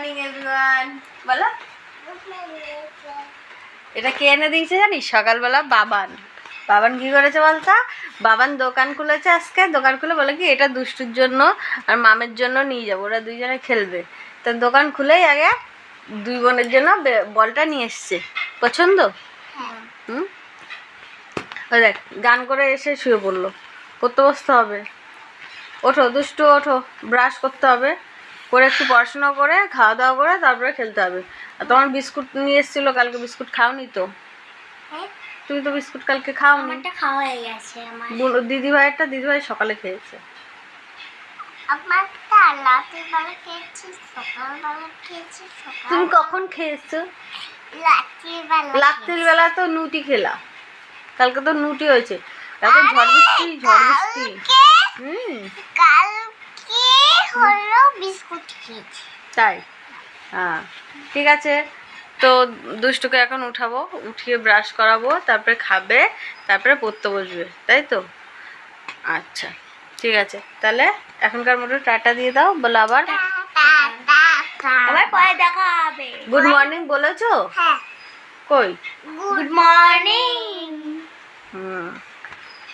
Morning everyone. বলো এটা কে এনে দিয়েছে জানিস? সকালবেলা বাবান। বাবান কি করেছে বলতো? বাবান দোকান খুলেছে আজকে। দোকান খুলে বলে কি এটা দুষ্টুর জন্য আর মামের জন্য নিয়ে যাবো, ওরা দুইজনে খেলবে। তো দোকান খুলেই আগে দুই বোনের জন্য বলটা নিয়ে এসছে। পছন্দ? হুম। ওই দেখ গান করে এসে শুয়ে পড়লো। পড়তে বসতে হবে। ওঠো দুষ্টু, ওঠো, ব্রাশ করতে হবে, করে একটু পড়াশোনা করে খাওয়া দাওয়া করে তারপরে খেলতে হবে। আর তোমার বিস্কুট নিয়ে এসেছিলো কালকে, বিস্কুট খাওনি তো? তুমি তো বিস্কুট কালকে খাওনি। খাওয়া হয়ে গেছে আমার। দিদিভাই সকালে খেয়েছে। তুমি কখন খেয়েছো? রাত্রির বেলা তো নুটি খেলা। কালকে তো নুটি হয়েছে। কালকে ঝড় বৃষ্টি। হলো বিস্কুট খেয়েছি। তাই? হ্যাঁ ঠিক আছে। তো দুষ্টুকে এখন উঠাবো, উঠিয়ে ব্রাশ করাবো, তারপরে খাবে, তারপরে পড়তে বসবে, তাই তো? আচ্ছা ঠিক আছে, তাহলে এখনকার মতো টাটা দিয়ে দাও। বলো আবার পরে দেখা হবে। গুড মর্নিং বলেছো? হ্যাঁ। কই? Good morning. হুম।